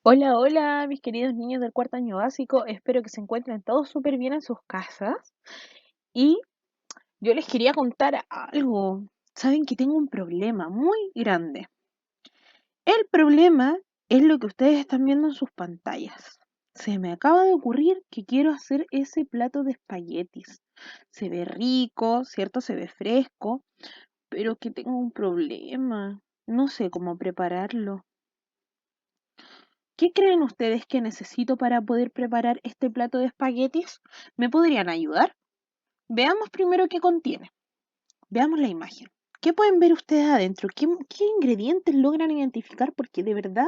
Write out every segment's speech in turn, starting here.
Hola, hola, mis queridos niños del cuarto año básico. Espero que se encuentren todos súper bien en sus casas. Y yo les quería contar algo. Saben que tengo un problema muy grande. El problema es lo que ustedes están viendo en sus pantallas. Se me acaba de ocurrir que quiero hacer ese plato de espaguetis. Se ve rico, ¿cierto? Se ve fresco, pero que tengo un problema. No sé cómo prepararlo. ¿Qué creen ustedes que necesito para poder preparar este plato de espaguetis? ¿Me podrían ayudar? Veamos primero qué contiene. Veamos la imagen. ¿Qué pueden ver ustedes adentro? ¿Qué ingredientes logran identificar? Porque de verdad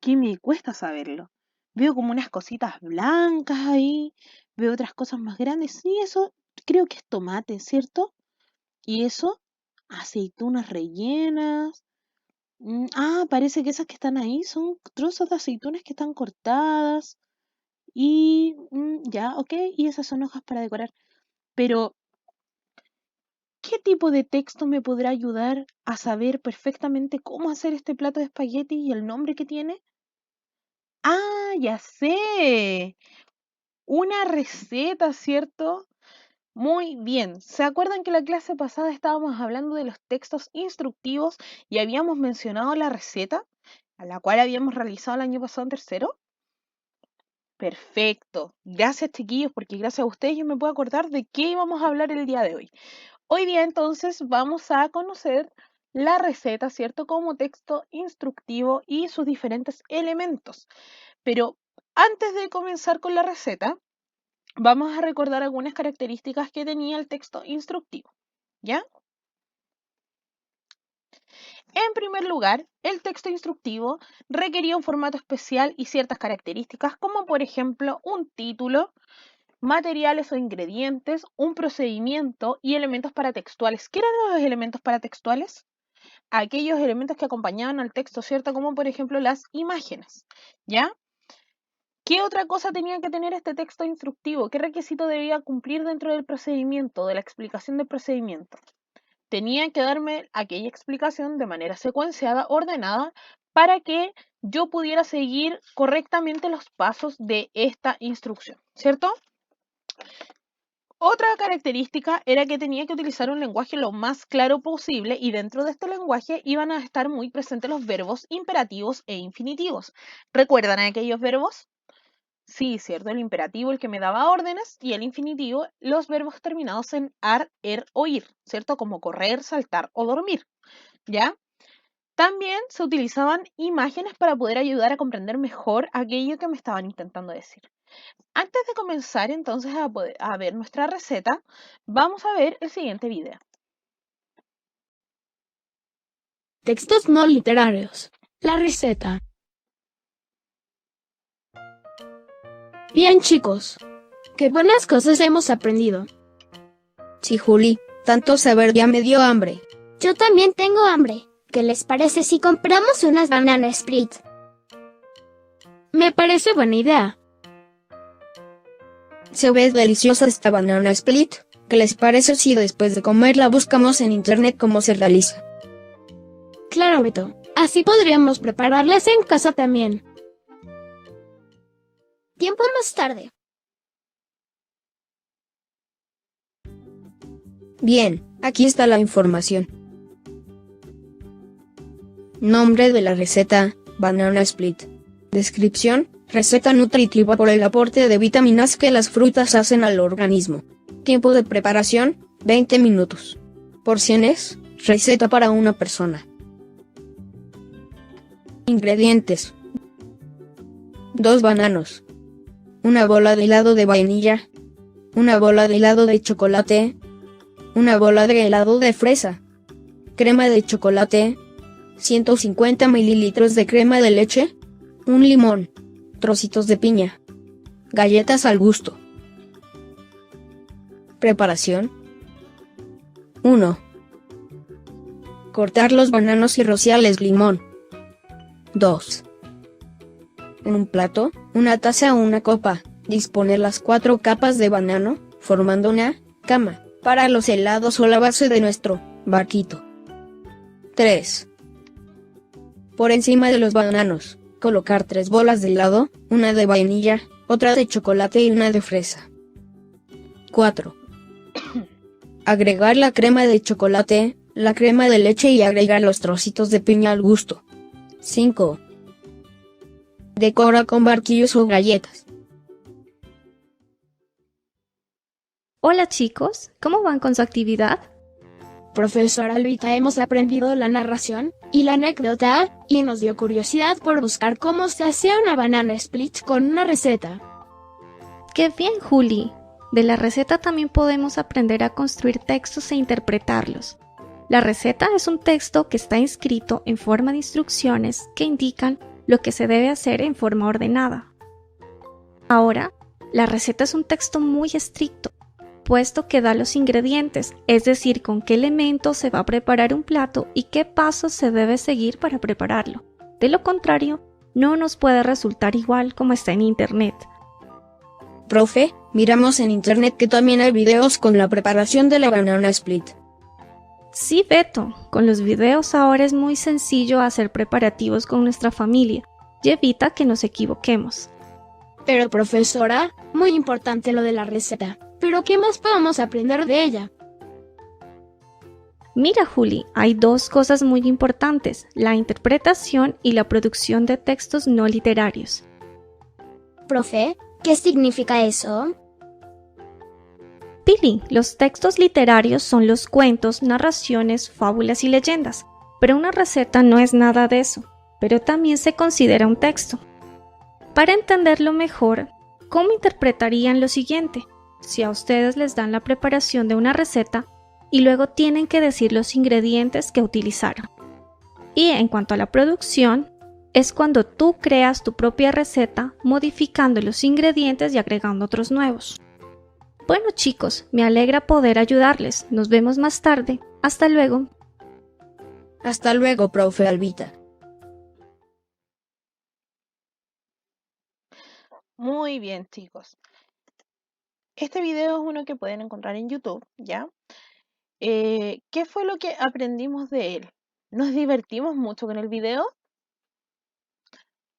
que me cuesta saberlo. Veo como unas cositas blancas ahí, veo otras cosas más grandes. Sí, eso creo que es tomate, ¿cierto? Y eso, aceitunas rellenas. Parece que esas que están ahí son trozos de aceitunas que están cortadas. Y ya, ok, y esas son hojas para decorar. Pero, ¿qué tipo de texto me podrá ayudar a saber perfectamente cómo hacer este plato de espagueti y el nombre que tiene? Ah, ya sé. Una receta, ¿cierto? Muy bien. ¿Se acuerdan que la clase pasada estábamos hablando de los textos instructivos y habíamos mencionado la receta, a la cual habíamos realizado el año pasado en tercero? Perfecto. Gracias, chiquillos, porque gracias a ustedes yo me puedo acordar de qué íbamos a hablar el día de hoy. Hoy día entonces vamos a conocer la receta, ¿cierto? Como texto instructivo y sus diferentes elementos. Pero antes de comenzar con la receta, vamos a recordar algunas características que tenía el texto instructivo, ¿ya? En primer lugar, el texto instructivo requería un formato especial y ciertas características, como por ejemplo un título, materiales o ingredientes, un procedimiento y elementos paratextuales. ¿Qué eran los elementos paratextuales? Aquellos elementos que acompañaban al texto, ¿cierto? Como por ejemplo las imágenes, ¿ya? ¿Qué otra cosa tenía que tener este texto instructivo? ¿Qué requisito debía cumplir dentro del procedimiento, de la explicación del procedimiento? Tenía que darme aquella explicación de manera secuenciada, ordenada, para que yo pudiera seguir correctamente los pasos de esta instrucción, ¿cierto? Otra característica era que tenía que utilizar un lenguaje lo más claro posible y dentro de este lenguaje iban a estar muy presentes los verbos imperativos e infinitivos. ¿Recuerdan aquellos verbos? Sí, cierto, el imperativo, el que me daba órdenes, y el infinitivo, los verbos terminados en ar, er o ir, ¿cierto? Como correr, saltar o dormir, ¿ya? También se utilizaban imágenes para poder ayudar a comprender mejor aquello que me estaban intentando decir. Antes de comenzar entonces a ver nuestra receta, vamos a ver el siguiente video. Textos no literarios. La receta. Bien, chicos. Qué buenas cosas hemos aprendido. Sí, Juli, tanto saber ya me dio hambre. Yo también tengo hambre. ¿Qué les parece si compramos unas banana split? Me parece buena idea. Se ve deliciosa esta banana split. ¿Qué les parece si después de comerla buscamos en internet cómo se realiza? Claro, Beto. Así podríamos prepararlas en casa también. Tiempo más tarde. Bien, aquí está la información. Nombre de la receta, banana split. Descripción, receta nutritiva por el aporte de vitaminas que las frutas hacen al organismo. Tiempo de preparación, 20 minutos. Porciones, receta para una persona. Ingredientes: 2 bananos, una bola de helado de vainilla, una bola de helado de chocolate, una bola de helado de fresa, crema de chocolate, 150 mililitros de crema de leche, un limón, trocitos de piña, galletas al gusto. Preparación: 1. Cortar los bananos y rociarles limón. 2. En un plato, una taza o una copa, disponer las 4 capas de banano, formando una cama, para los helados o la base de nuestro barquito. 3. Por encima de los bananos, Colocar 3 bolas de helado, una de vainilla, otra de chocolate y una de fresa. 4. Agregar la crema de chocolate, la crema de leche y agregar los trocitos de piña al gusto. 5. Decora con barquillos o galletas. Hola chicos, ¿cómo van con su actividad? Profesora Albita, hemos aprendido la narración y la anécdota, y nos dio curiosidad por buscar cómo se hace una banana split con una receta. ¡Qué bien, Juli! De la receta también podemos aprender a construir textos e interpretarlos. La receta es un texto que está inscrito en forma de instrucciones que indican lo que se debe hacer en forma ordenada. Ahora, la receta es un texto muy estricto, puesto que da los ingredientes, es decir, con qué elementos se va a preparar un plato y qué pasos se debe seguir para prepararlo. De lo contrario, no nos puede resultar igual como está en internet. Profe, miramos en internet que también hay videos con la preparación de la banana split. Sí, Beto, con los videos ahora es muy sencillo hacer preparativos con nuestra familia y evita que nos equivoquemos. Pero profesora, muy importante lo de la receta. ¿Pero qué más podemos aprender de ella? Mira, Juli, hay 2 cosas muy importantes, la interpretación y la producción de textos no literarios. Profe, ¿qué significa eso? Pili, los textos literarios son los cuentos, narraciones, fábulas y leyendas, pero una receta no es nada de eso, pero también se considera un texto. Para entenderlo mejor, ¿cómo interpretarían lo siguiente? Si a ustedes les dan la preparación de una receta y luego tienen que decir los ingredientes que utilizaron. Y en cuanto a la producción, es cuando tú creas tu propia receta modificando los ingredientes y agregando otros nuevos. Bueno chicos, me alegra poder ayudarles. Nos vemos más tarde. Hasta luego. Hasta luego, profe Albita. Muy bien, chicos. Este video es uno que pueden encontrar en YouTube, ¿ya? ¿Qué fue lo que aprendimos de él? ¿Nos divertimos mucho con el video?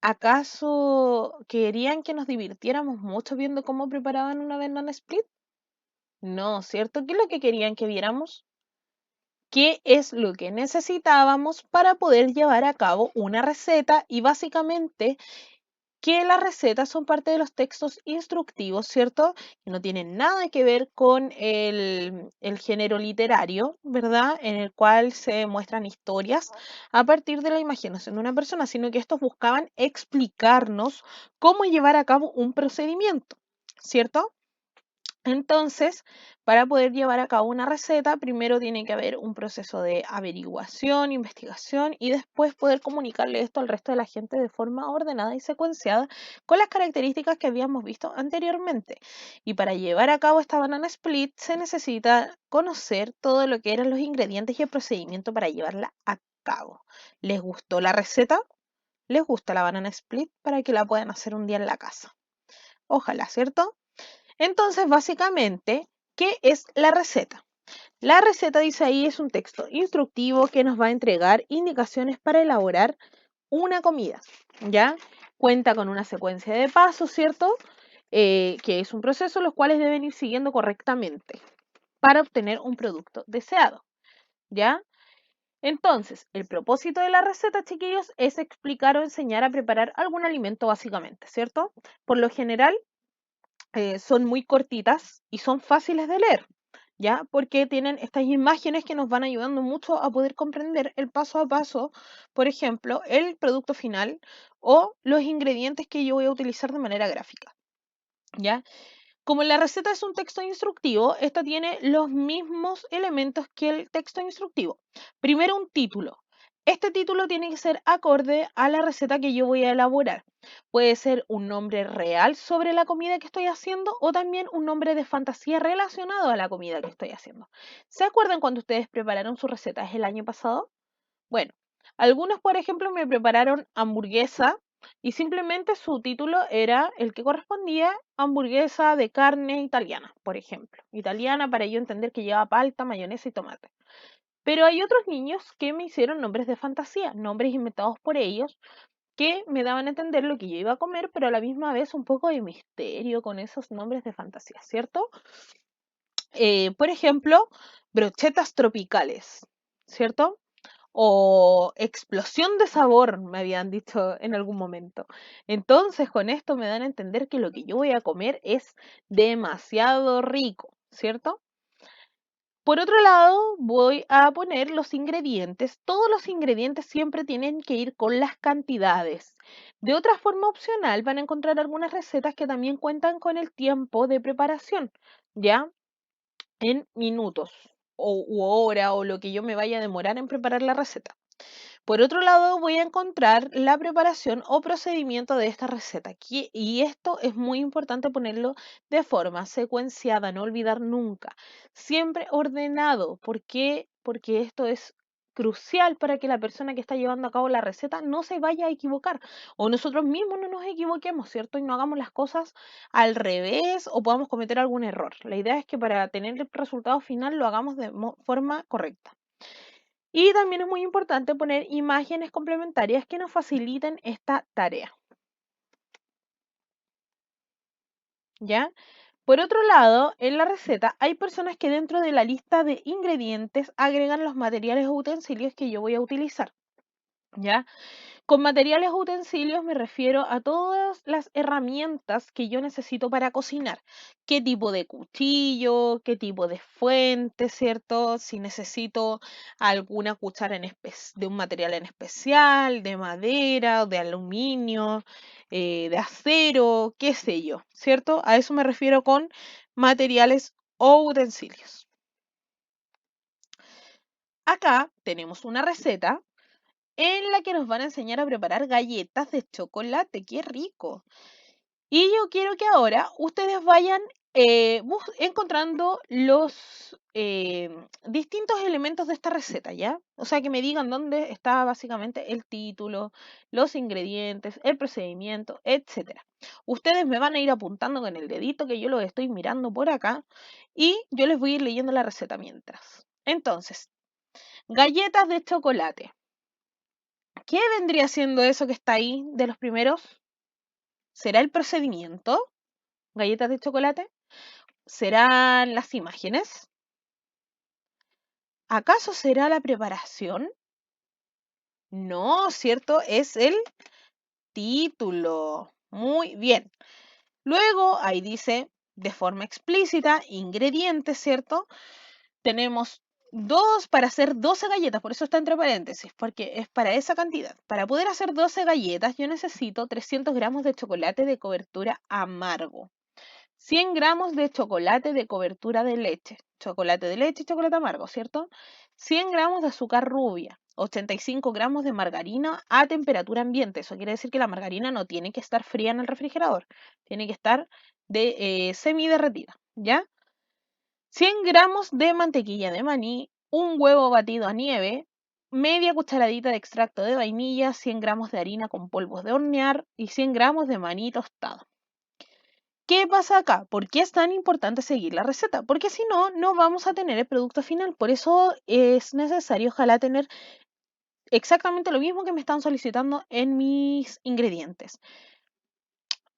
¿Acaso querían que nos divirtiéramos mucho viendo cómo preparaban una banana split? No, ¿cierto? ¿Qué es lo que querían que viéramos? ¿Qué es lo que necesitábamos para poder llevar a cabo una receta? Y básicamente que las recetas son parte de los textos instructivos, ¿cierto? Que no tienen nada que ver con el género literario, ¿verdad? En el cual se muestran historias a partir de la imaginación de una persona, sino que estos buscaban explicarnos cómo llevar a cabo un procedimiento, ¿cierto? Entonces, para poder llevar a cabo una receta, primero tiene que haber un proceso de averiguación, investigación y después poder comunicarle esto al resto de la gente de forma ordenada y secuenciada con las características que habíamos visto anteriormente. Y para llevar a cabo esta banana split se necesita conocer todo lo que eran los ingredientes y el procedimiento para llevarla a cabo. ¿Les gustó la receta? ¿Les gusta la banana split para que la puedan hacer un día en la casa? Ojalá, ¿cierto? Entonces, básicamente, ¿qué es la receta? La receta, dice ahí, es un texto instructivo que nos va a entregar indicaciones para elaborar una comida, ¿ya? Cuenta con una secuencia de pasos, ¿cierto? Que es un proceso los cuales deben ir siguiendo correctamente para obtener un producto deseado, ¿ya? Entonces, el propósito de la receta, chiquillos, es explicar o enseñar a preparar algún alimento básicamente, ¿cierto? Por lo general, son muy cortitas y son fáciles de leer, ¿ya? Porque tienen estas imágenes que nos van ayudando mucho a poder comprender el paso a paso, por ejemplo, el producto final o los ingredientes que yo voy a utilizar de manera gráfica, ¿ya? Como la receta es un texto instructivo, esta tiene los mismos elementos que el texto instructivo. Primero, un título. Este título tiene que ser acorde a la receta que yo voy a elaborar. Puede ser un nombre real sobre la comida que estoy haciendo o también un nombre de fantasía relacionado a la comida que estoy haciendo. ¿Se acuerdan cuando ustedes prepararon sus recetas el año pasado? Bueno, algunos, por ejemplo, me prepararon hamburguesa y simplemente su título era el que correspondía, hamburguesa de carne italiana, por ejemplo. Italiana para yo entender que lleva palta, mayonesa y tomate. Pero hay otros niños que me hicieron nombres de fantasía, nombres inventados por ellos, que me daban a entender lo que yo iba a comer, pero a la misma vez un poco de misterio con esos nombres de fantasía, ¿cierto? Por ejemplo, brochetas tropicales, ¿cierto? O explosión de sabor, me habían dicho en algún momento. Entonces, con esto me dan a entender que lo que yo voy a comer es demasiado rico, ¿cierto? Por otro lado, voy a poner los ingredientes. Todos los ingredientes siempre tienen que ir con las cantidades. De otra forma opcional, van a encontrar algunas recetas que también cuentan con el tiempo de preparación, ¿ya? En minutos o u hora o lo que yo me vaya a demorar en preparar la receta. Por otro lado, voy a encontrar la preparación o procedimiento de esta receta. Y esto es muy importante ponerlo de forma secuenciada, no olvidar nunca. Siempre ordenado. ¿Por qué? Porque esto es crucial para que la persona que está llevando a cabo la receta no se vaya a equivocar o nosotros mismos no nos equivoquemos, ¿cierto? Y no hagamos las cosas al revés o podamos cometer algún error. La idea es que para tener el resultado final lo hagamos de forma correcta. Y también es muy importante poner imágenes complementarias que nos faciliten esta tarea. ¿Ya? Por otro lado, en la receta hay personas que dentro de la lista de ingredientes agregan los materiales o utensilios que yo voy a utilizar. ¿Ya? Con materiales o utensilios me refiero a todas las herramientas que yo necesito para cocinar. ¿Qué tipo de cuchillo? ¿Qué tipo de fuente? ¿Cierto? Si necesito alguna cuchara de un material en especial, de madera, de aluminio, de acero, qué sé yo, ¿cierto? A eso me refiero con materiales o utensilios. Acá tenemos una receta en la que nos van a enseñar a preparar galletas de chocolate. ¡Qué rico! Y yo quiero que ahora ustedes vayan encontrando los distintos elementos de esta receta, ¿ya? O sea, que me digan dónde está básicamente el título, los ingredientes, el procedimiento, etcétera. Ustedes me van a ir apuntando con el dedito que yo los estoy mirando por acá y yo les voy a ir leyendo la receta mientras. Entonces, galletas de chocolate. ¿Qué vendría siendo eso que está ahí de los primeros? ¿Será el procedimiento? ¿Galletas de chocolate? ¿Serán las imágenes? ¿Acaso será la preparación? No, ¿cierto? Es el título. Muy bien. Luego, ahí dice de forma explícita, ingredientes, ¿cierto? Tenemos para hacer 12 galletas, por eso está entre paréntesis, porque es para esa cantidad. Para poder hacer 12 galletas yo necesito 300 gramos de chocolate de cobertura amargo, 100 gramos de chocolate de cobertura de leche, chocolate de leche y chocolate amargo, ¿cierto? 100 gramos de azúcar rubia, 85 gramos de margarina a temperatura ambiente. Eso quiere decir que la margarina no tiene que estar fría en el refrigerador, tiene que estar semi-derretida, ¿ya? 100 gramos de mantequilla de maní, un huevo batido a nieve, media cucharadita de extracto de vainilla, 100 gramos de harina con polvos de hornear y 100 gramos de maní tostado. ¿Qué pasa acá? ¿Por qué es tan importante seguir la receta? Porque si no, no vamos a tener el producto final. Por eso es necesario, ojalá, tener exactamente lo mismo que me están solicitando en mis ingredientes.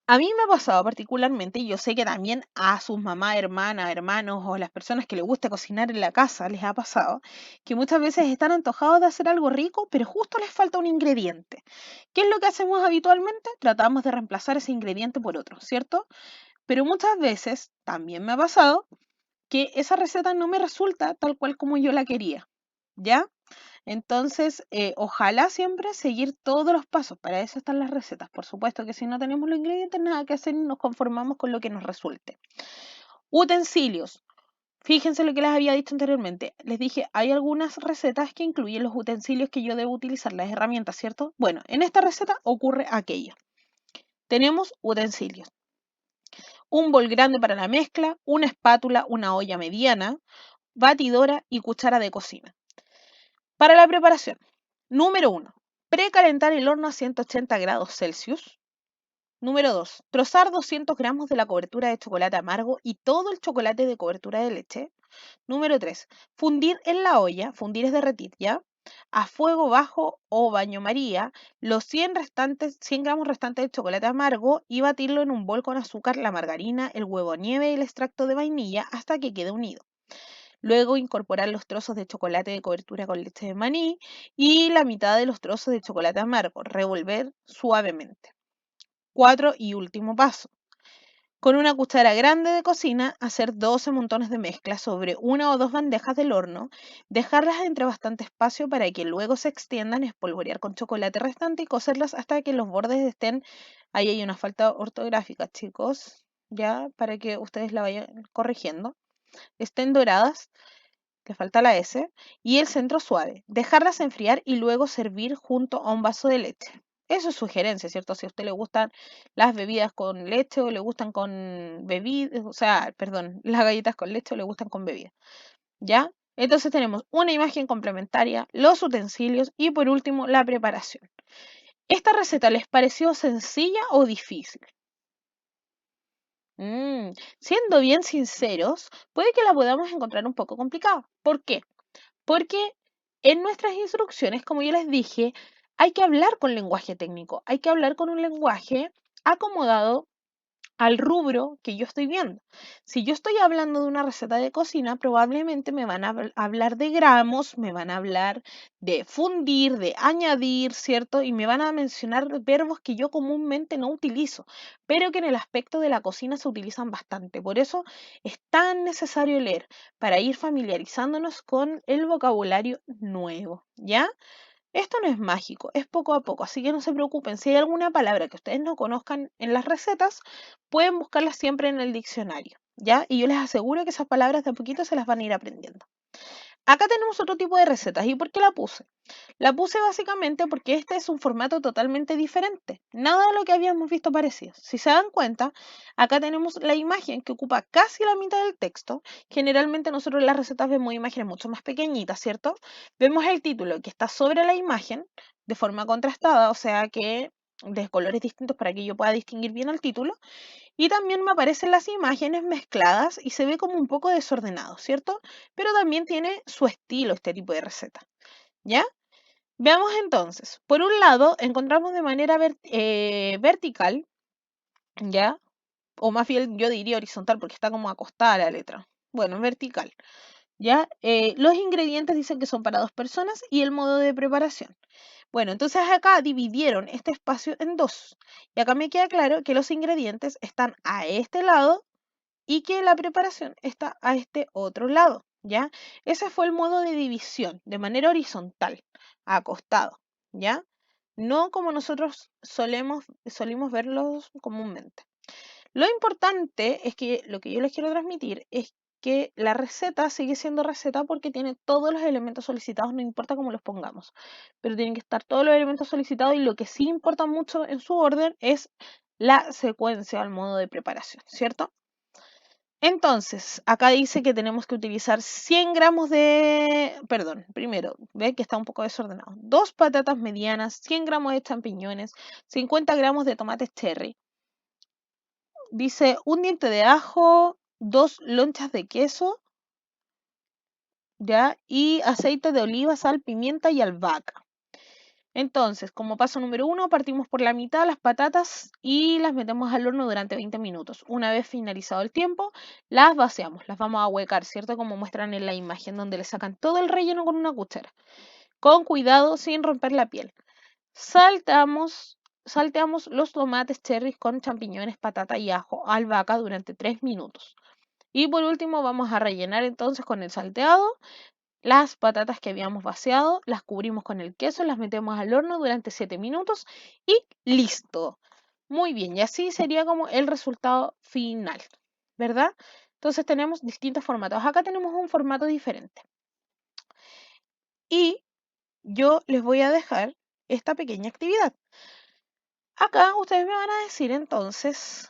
A mí me ha pasado particularmente, y yo sé que también a sus mamás, hermanas, hermanos o las personas que les gusta cocinar en la casa les ha pasado, que muchas veces están antojados de hacer algo rico, pero justo les falta un ingrediente. ¿Qué es lo que hacemos habitualmente? Tratamos de reemplazar ese ingrediente por otro, ¿cierto? Pero muchas veces también me ha pasado que esa receta no me resulta tal cual como yo la quería, ¿ya? Entonces, ojalá siempre seguir todos los pasos. Para eso están las recetas. Por supuesto que si no tenemos los ingredientes, nada que hacer y nos conformamos con lo que nos resulte. Utensilios. Fíjense lo que les había dicho anteriormente. Les dije, hay algunas recetas que incluyen los utensilios que yo debo utilizar, las herramientas, ¿cierto? Bueno, en esta receta ocurre aquello. Tenemos utensilios. Un bol grande para la mezcla, una espátula, una olla mediana, batidora y cuchara de cocina. Para la preparación, número 1, precalentar el horno a 180 grados Celsius. Número 2, trozar 200 gramos de la cobertura de chocolate amargo y todo el chocolate de cobertura de leche. Número 3, fundir en la olla, fundir es derretir, ¿ya? a fuego bajo o baño María los 100 gramos restantes de chocolate amargo y batirlo en un bol con azúcar, la margarina, el huevo nieve y el extracto de vainilla hasta que quede unido. Luego incorporar los trozos de chocolate de cobertura con leche de maní y la mitad de los trozos de chocolate amargo. Revolver suavemente. 4 y último paso. Con una cuchara grande de cocina, hacer 12 montones de mezcla sobre una o dos bandejas del horno, dejarlas entre bastante espacio para que luego se extiendan, espolvorear con chocolate restante y cocerlas hasta que los bordes estén, ahí hay una falta ortográfica, chicos, ya para que ustedes la vayan corrigiendo, estén doradas, le falta la S, y el centro suave. Dejarlas enfriar y luego servir junto a un vaso de leche. Eso es sugerencia, ¿cierto? Si a usted le gustan las bebidas con leche o le gustan con bebidas, o sea, perdón, las galletas con leche o le gustan con bebida, ¿ya? Entonces tenemos una imagen complementaria, los utensilios y por último la preparación. ¿Esta receta les pareció sencilla o difícil? Siendo bien sinceros, puede que la podamos encontrar un poco complicada. ¿Por qué? Porque en nuestras instrucciones, como yo les dije, hay que hablar con lenguaje técnico, hay que hablar con un lenguaje acomodado al rubro que yo estoy viendo. Si yo estoy hablando de una receta de cocina, probablemente me van a hablar de gramos, me van a hablar de fundir, de añadir, ¿cierto? Y me van a mencionar verbos que yo comúnmente no utilizo, pero que en el aspecto de la cocina se utilizan bastante. Por eso es tan necesario leer para ir familiarizándonos con el vocabulario nuevo, ¿ya? Esto no es mágico, es poco a poco, así que no se preocupen. Si hay alguna palabra que ustedes no conozcan en las recetas, pueden buscarlas siempre en el diccionario, ¿ya? Y yo les aseguro que esas palabras de a poquito se las van a ir aprendiendo. Acá tenemos otro tipo de recetas. ¿Y por qué la puse? La puse básicamente porque este es un formato totalmente diferente. Nada de lo que habíamos visto parecido. Si se dan cuenta, acá tenemos la imagen que ocupa casi la mitad del texto. Generalmente nosotros en las recetas vemos imágenes mucho más pequeñitas, ¿cierto? Vemos el título que está sobre la imagen de forma contrastada, o sea que de colores distintos para que yo pueda distinguir bien el título. Y también me aparecen las imágenes mezcladas y se ve como un poco desordenado, ¿cierto? Pero también tiene su estilo este tipo de receta, ¿ya? Veamos entonces. Por un lado, encontramos de manera vertical, ¿ya? O más bien yo diría horizontal porque está como acostada la letra. Bueno, vertical, ¿ya? Los ingredientes dicen que son para 2 personas y el modo de preparación. Bueno, entonces acá dividieron este espacio en dos. Y acá me queda claro que los ingredientes están a este lado y que la preparación está a este otro lado, ¿ya? Ese fue el modo de división, de manera horizontal, acostado, ¿ya? No como nosotros solimos verlos comúnmente. Lo importante es que lo que yo les quiero transmitir es que la receta sigue siendo receta porque tiene todos los elementos solicitados, no importa cómo los pongamos, pero tienen que estar todos los elementos solicitados y lo que sí importa mucho en su orden es la secuencia, el modo de preparación, ¿cierto? Entonces, acá dice que tenemos que utilizar 100 gramos de, perdón, primero, ve que está un poco desordenado. 2 patatas medianas, 100 gramos de champiñones, 50 gramos de tomates cherry. Dice un diente de ajo, 2 lonchas de queso, ¿ya? Y aceite de oliva, sal, pimienta y albahaca. Entonces, como paso número 1, partimos por la mitad las patatas y las metemos al horno durante 20 minutos. Una vez finalizado el tiempo, las vaciamos, las vamos a huecar, ¿cierto? Como muestran en la imagen donde le sacan todo el relleno con una cuchara. Con cuidado, sin romper la piel. Salteamos los tomates cherries con champiñones, patata y ajo, albahaca durante 3 minutos. Y por último vamos a rellenar entonces con el salteado las patatas que habíamos vaciado, las cubrimos con el queso, las metemos al horno durante 7 minutos y listo. Muy bien, y así sería como el resultado final, ¿verdad? Entonces tenemos distintos formatos. Acá tenemos un formato diferente. Y yo les voy a dejar esta pequeña actividad. Acá ustedes me van a decir entonces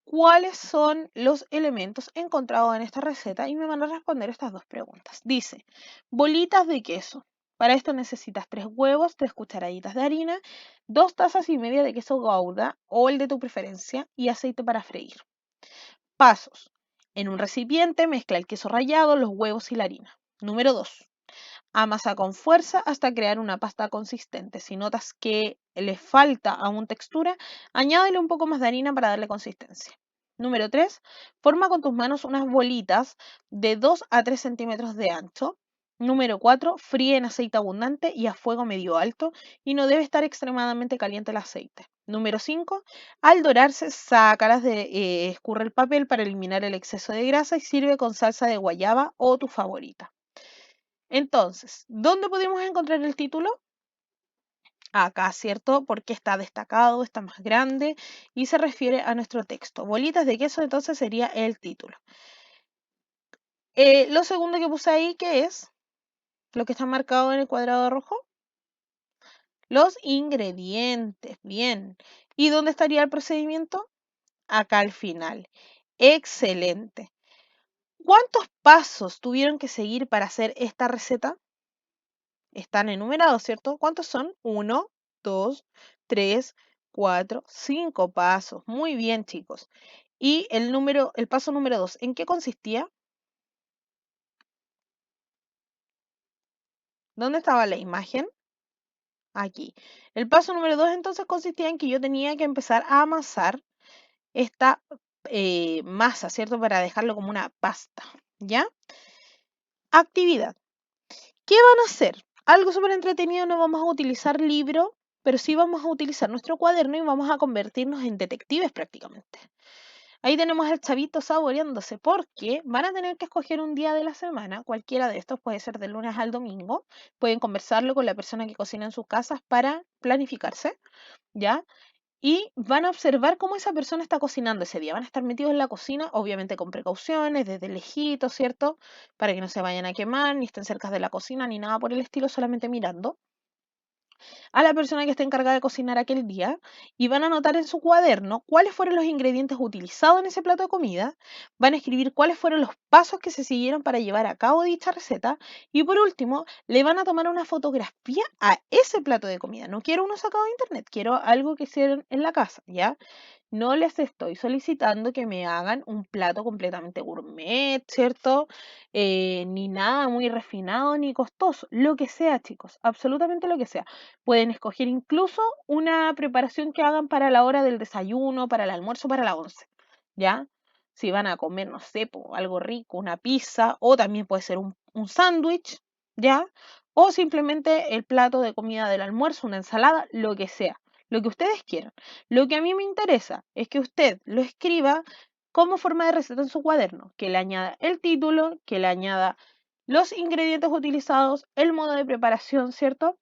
cuáles son los elementos encontrados en esta receta y me van a responder estas 2 preguntas. Dice, bolitas de queso. Para esto necesitas 3 huevos, 3 cucharaditas de harina, 2 tazas y media de queso Gouda o el de tu preferencia y aceite para freír. Pasos. En un recipiente mezcla el queso rallado, los huevos y la harina. Número 2. Amasa con fuerza hasta crear una pasta consistente. Si notas que le falta aún textura, añádele un poco más de harina para darle consistencia. Número 3. Forma con tus manos unas bolitas de 2 a 3 centímetros de ancho. Número 4. Fríe en aceite abundante y a fuego medio alto y no debe estar extremadamente caliente el aceite. Número 5. Al dorarse, sácalas escurre el papel para eliminar el exceso de grasa y sirve con salsa de guayaba o tu favorita. Entonces, ¿dónde podemos encontrar el título? Acá, ¿cierto? Porque está destacado, está más grande y se refiere a nuestro texto. Bolitas de queso, entonces sería el título. Lo segundo que puse ahí, ¿qué es? Lo que está marcado en el cuadrado rojo. Los ingredientes, bien. ¿Y dónde estaría el procedimiento? Acá al final. Excelente. ¿Cuántos pasos tuvieron que seguir para hacer esta receta? Están enumerados, ¿cierto? ¿Cuántos son? 1, 2, 3, 4, 5 pasos. Muy bien, chicos. Y el paso número 2, ¿en qué consistía? ¿Dónde estaba la imagen? Aquí. El paso número 2 entonces consistía en que yo tenía que empezar a amasar esta masa, ¿cierto? Para dejarlo como una pasta, ¿ya? Actividad. ¿Qué van a hacer? Algo súper entretenido, no vamos a utilizar libro, pero sí vamos a utilizar nuestro cuaderno y vamos a convertirnos en detectives prácticamente. Ahí tenemos al chavito saboreándose porque van a tener que escoger un día de la semana, cualquiera de estos puede ser de lunes al domingo, pueden conversarlo con la persona que cocina en sus casas para planificarse, ¿ya? Y van a observar cómo esa persona está cocinando ese día. Van a estar metidos en la cocina, obviamente con precauciones, desde lejitos, ¿cierto? Para que no se vayan a quemar, ni estén cerca de la cocina, ni nada por el estilo, solamente mirando a la persona que está encargada de cocinar aquel día y van a anotar en su cuaderno cuáles fueron los ingredientes utilizados en ese plato de comida, van a escribir cuáles fueron los pasos que se siguieron para llevar a cabo dicha receta y por último le van a tomar una fotografía a ese plato de comida. No quiero uno sacado de internet, quiero algo que hicieron en la casa, ¿ya? No les estoy solicitando que me hagan un plato completamente gourmet, ¿cierto? Ni nada muy refinado ni costoso. Lo que sea, chicos, absolutamente lo que sea. Pueden escoger incluso una preparación que hagan para la hora del desayuno, para el almuerzo, para la once, ¿ya? Si van a comer, no sé, algo rico, una pizza, o también puede ser un sándwich, ¿ya? O simplemente el plato de comida del almuerzo, una ensalada, lo que sea, lo que ustedes quieran. Lo que a mí me interesa es que usted lo escriba como forma de receta en su cuaderno, que le añada el título, que le añada los ingredientes utilizados, el modo de preparación, ¿cierto?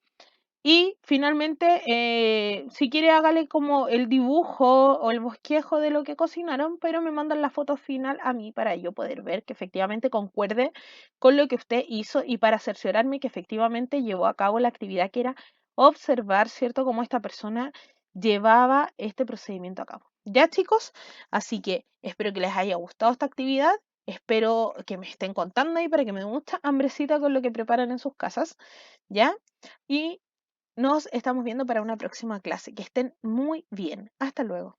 Y finalmente, si quiere, hágale como el dibujo o el bosquejo de lo que cocinaron, pero me mandan la foto final a mí para yo poder ver que efectivamente concuerde con lo que usted hizo y para cerciorarme que efectivamente llevó a cabo la actividad que era observar, ¿cierto?, cómo esta persona llevaba este procedimiento a cabo. ¿Ya, chicos? Así que espero que les haya gustado esta actividad. Espero que me estén contando ahí para que me dé mucha hambrecita con lo que preparan en sus casas, ¿ya? Y nos estamos viendo para una próxima clase. Que estén muy bien. Hasta luego.